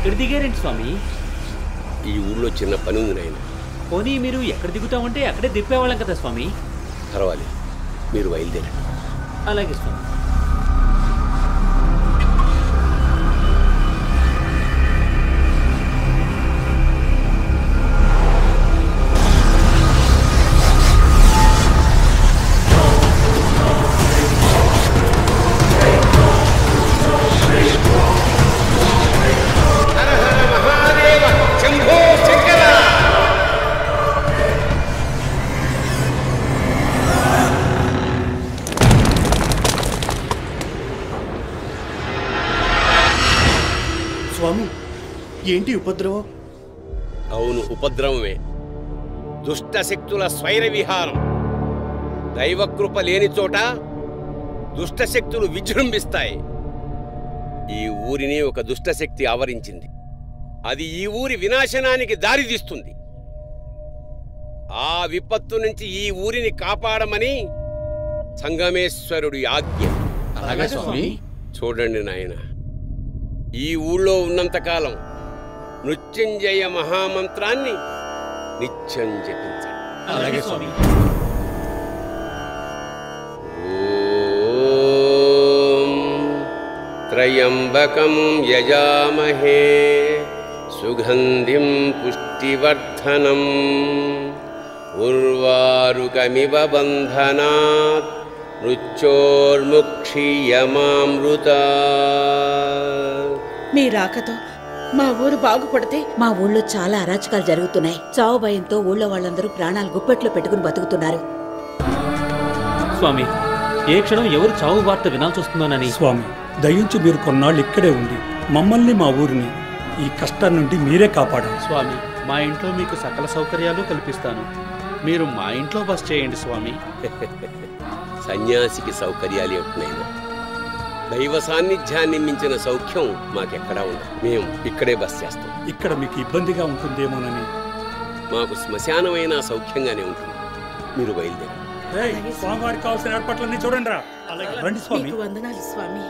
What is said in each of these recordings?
ఇక్కడ దిగారేంటి స్వామి? ఈ ఊళ్ళో చిన్న పని ఉంది నాయన. పోనీ మీరు ఎక్కడ దిగుతామంటే అక్కడే దిప్పేవాళ్ళం కదా స్వామి. పర్వాలేదు, మీరు బయలుదేరండి. అలాగే స్వామి. స్వామి, ఏంటి ఉపద్రవం? అవును, ఉపద్రవమే. దుష్ట శక్తుల స్వైర విహారం. దైవకృప లేని చోట దుష్టశక్తులు విజృంభిస్తాయి. ఈ ఊరిని ఒక దుష్టశక్తి ఆవరించింది. అది ఈ ఊరి వినాశనానికి దారితీస్తుంది. ఆ విపత్తు నుంచి ఈ ఊరిని కాపాడమని సంగమేశ్వరుడి ఆజ్ఞ. అలాగే స్వామి. చూడండి నాయన, ఈ ఊళ్ళో ఉన్నంతకాలం మృత్యుంజయ మహామంత్రాన్ని నిత్యం జపించండి. అలాగే స్వామి. ఓం త్రయంబకం యజామహే సుగంధిం పుష్టివర్ధనం ఉర్వారుకమివ బంధనాత్ మృత్యోర్ముక్షీయమామృతా. మీ రాకతో మా ఊరు బాగుపడితే. మా ఊళ్ళో చాలా అరాచకాలు జరుగుతున్నాయి. చావు భయంతో ఊళ్ళో వాళ్ళందరూ ప్రాణాలు గుప్పెట్లో పెట్టుకుని బతుకుతున్నారు. స్వామి, ఏ క్షణం ఎవరు చావు వార్త వినాల్సి వస్తుందోనని. స్వామి, దయించి మీరు కొన్నాళ్ళు ఇక్కడే ఉండి మమ్మల్ని, మా ఊరిని ఈ కష్టం నుండి మీరే కాపాడాలి. స్వామి, మా ఇంట్లో మీకు సకల సౌకర్యాలు కల్పిస్తాను. మీరు మా ఇంట్లో బస చేయండి స్వామి. సన్యాసికి సౌకర్యాలు ఎప్పుడైనా దైవ సాన్నిధ్యాన్ని మించిన సౌఖ్యం మాకెక్కడా ఉండదు. మేము ఇక్కడే బస చేస్తాం. ఇక్కడ మీకు ఇబ్బందిగా ఉంటుందేమోనని. మాకు శ్మశానమైన సౌఖ్యంగానే ఉంటుంది. మీరు బయలుదేరండి. స్వామివారికి కావాల్సిన ఏర్పాట్లన్నీ చూడండి రా. రండి స్వామి. మీకు వందనాలు స్వామి.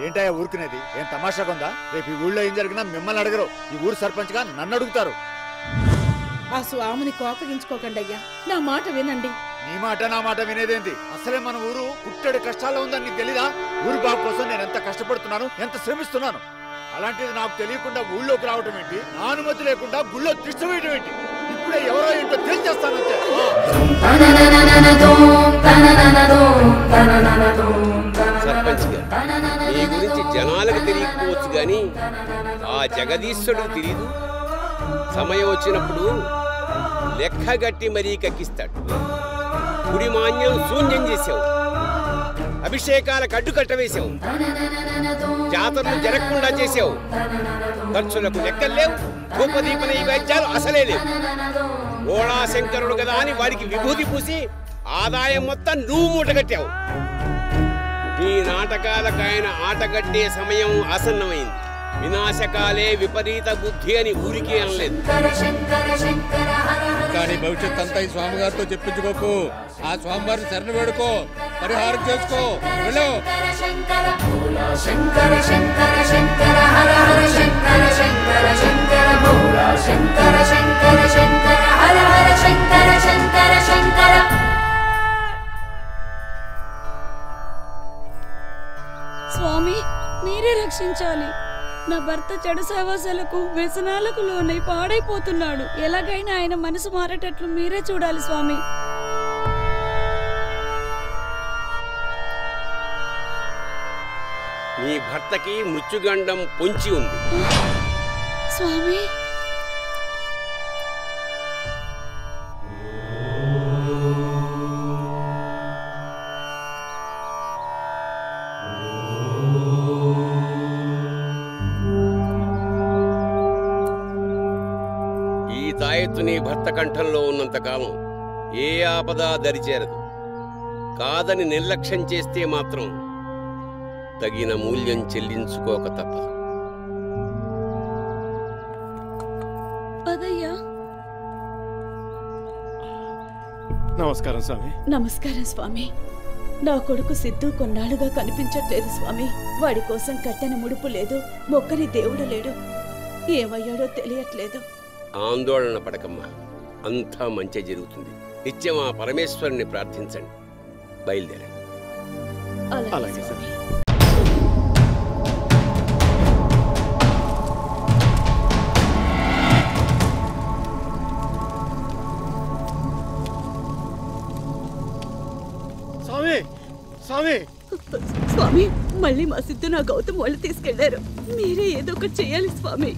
ఏంటయ్యా ఊరుకునేది? ఏం తమాషాగా ఉందా? రేపు ఈ ఊళ్ళో ఏం జరిగినా మిమ్మల్ని అడగరు. ఈ ఊరు సర్పంచ్ గా నన్ను అడుగుతారు. ఆ స్వామిని కోపగించుకోకండి అయ్యా, నా మాట వినండి. నీ మాట నా మాట వినేదేంటి? అసలే మన ఊరు పుట్టెడు కష్టాల్లో ఉందని నీకు తెలీదా? ఊరు బాబు కోసం నేను ఎంత కష్టపడుతున్నాను, ఎంత శ్రమిస్తున్నాను. అలాంటిది నాకు తెలియకుండా ఊళ్ళోకి రావటం ఏంటి? నా అనుమతి లేకుండా గుళ్ళో తిష్ట వేయటం ఏంటి? ఇప్పుడే ఎవరో ఏంటో తెలిచేస్తానంతే. సర్పంచ్ గారు, మీ గురించి జనాలకు తెలియకపోవచ్చు గాని ఆ జగదీశ్వరుడికి తెలీదు. సమయం వచ్చినప్పుడు లెక్కగట్టి మరీ కక్కిస్తాడు. గుడి మాన్యం శూన్యం చేసావు, అభిషేకాలకు అడ్డుకట్ట వేసావు, జాతరలు జరగకుండా చేసావు, ఖర్చులకు లెక్కలు లేవు, ధూపదీప నైవేద్యాలు అసలే లేవు. ఓళాశంకరుడు కదా అని వారికి విభూతి పూసి ఆదాయం మొత్తం నువ్వు మూటగట్టావు. నీ నాటకాలకు ఆయన ఆటగట్టే సమయం ఆసన్నమైంది. వినాశకాలే విపరీత బుద్ధి అని ఊరికి అనలేదు. కానీ భవిష్యత్ అంతా ఈ స్వామివారితో చెప్పించుకోకు. ఆ స్వామివారిని శరణ వేడుకో, పరిహారం చేసుకో. వెళ్ళు. స్వామి, మీరే రక్షించాలి. నా భర్త చెడు సహవాసాలకు వ్యసనాలకు లోనై పాడైపోతున్నాడు. ఎలాగైనా ఆయన మనసు మారేటట్లు మీరే చూడాలి స్వామి. నీ భర్తకి మృత్యుగండం పొంచి ఉంది. స్వామి, తాయెత్తు నీ భర్త కంఠంలో ఉన్నంతకాలం ఏ ఆపద దరిచేరదు. కాదని నిర్లక్ష్యం చేస్తే మాత్రం తగిన మూల్యం చెల్లించుకోక తప్పదు. నమస్కారం స్వామి. నమస్కారం స్వామి. నా కొడుకు సిద్ధు కొన్నాళ్ళుగా కనిపించట్లేదు స్వామి. వాడి కోసం కట్టెన ముడుపు లేదు, మొక్కని దేవుడు లేడు. ఏమయ్యాడో తెలియట్లేదు. ఆందోళన పడకమ్మా, అంతా మంచి జరుగుతుంది. నిత్యం ఆ పరమేశ్వరుని ప్రార్థించండి. బయలుదేరండి. అలాగే స్వామి. స్వామి, స్వామి, స్వామి, మళ్ళీ మా సిద్ధు నా గౌతమ్ వాళ్ళు తీసుకెళ్లారు. మీరే ఏదో ఒకటి చేయాలి స్వామి.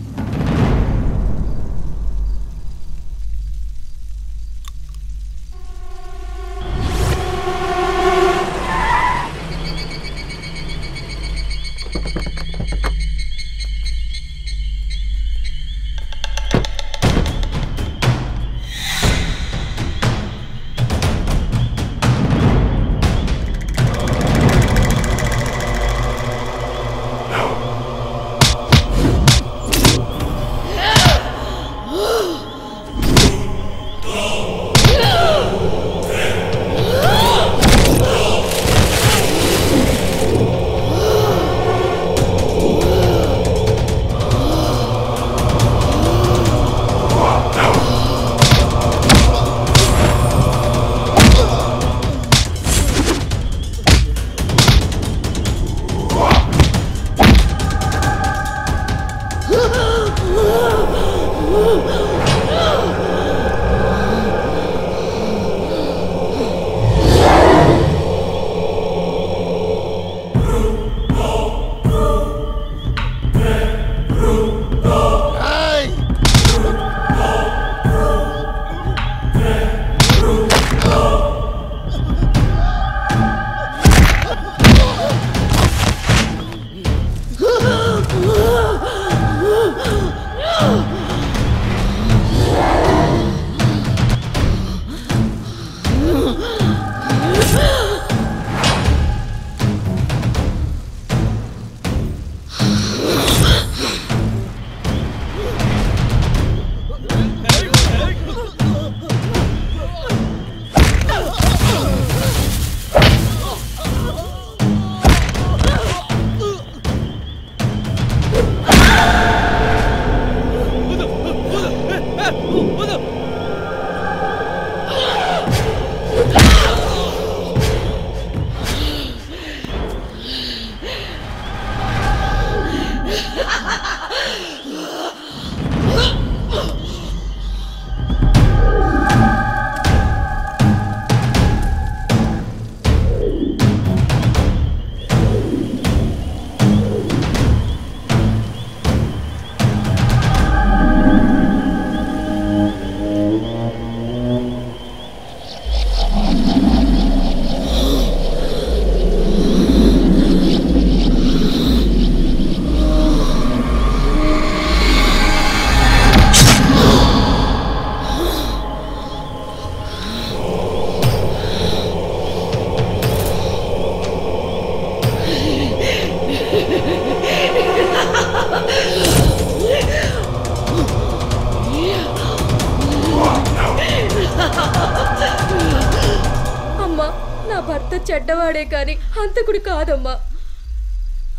అమ్మా, నా భర్త చెడ్డవాడే కాని హంతకుడు కాదమ్మా.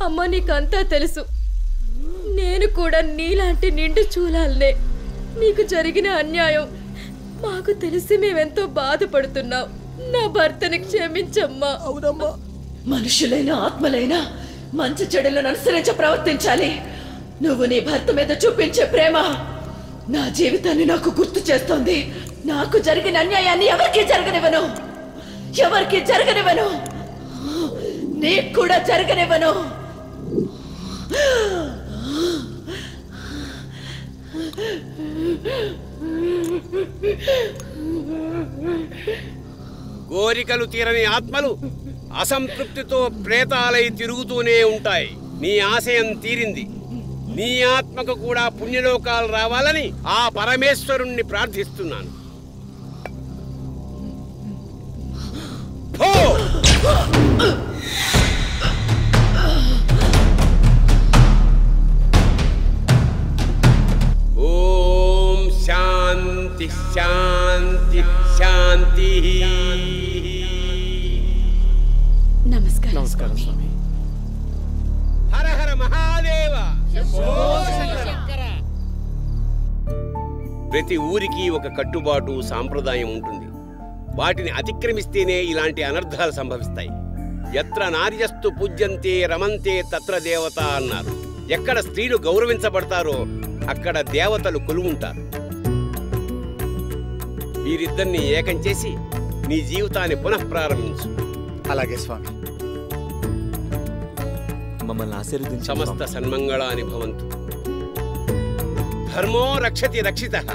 అమ్మా, నీకంతా తెలుసు. నేను కూడా నీలాంటి నిండు చూలాలనే. నీకు జరిగిన అన్యాయం మాకు తెలిసి మేమెంతో బాధపడుతున్నాం. నా భర్తని క్షమించమ్మా. అవునమ్మా, మనుషులైన ఆత్మలైనా మంచి చెడులను అనుసరించి ప్రవర్తించాలి. నువ్వు నీ భర్త మీద చూపించే ప్రేమ నా జీవితాన్ని నాకు గుర్తు చేస్తోంది. నాకు జరిగిన అన్యాయాన్ని ఎవరికీ జరగనివ్వను, ఎవరికి జరగనివ్వను, నీకు కూడా జరగనివ్వను. కోరికలు తీరని ఆత్మలు అసంతృప్తితో ప్రేతాలై తిరుగుతూనే ఉంటాయి. నీ ఆశయం తీరింది. నీ ఆత్మకు కూడా పుణ్యలోకాలు రావాలని ఆ పరమేశ్వరుణ్ణి ప్రార్థిస్తున్నాను. ఓం శాంతి శాంతి శాంతి. నమస్కారం స్వామి. హర హర మహాదేవ. ప్రతి ఊరికి ఒక కట్టుబాటు సాంప్రదాయం ఉంటుంది. వాటిని అతిక్రమిస్తేనే ఇలాంటి అనర్థాలు సంభవిస్తాయి. ఎత్ర నార్యస్తు పూజ్యంతే రమంతే తత్ర దేవత అన్నారు. ఎక్కడ స్త్రీలు గౌరవించబడతారో అక్కడ దేవతలు కొలువుంటారు. వీరిద్దరిని ఏకం చేసి నీ జీవితాన్ని పునః ప్రారంభించు. అలాగే స్వామి. మమ్మల్ని ఆశీర్వదించండి. సమస్త సన్మంగళాని భవంతు. ధర్మో రక్షతి రక్షితః.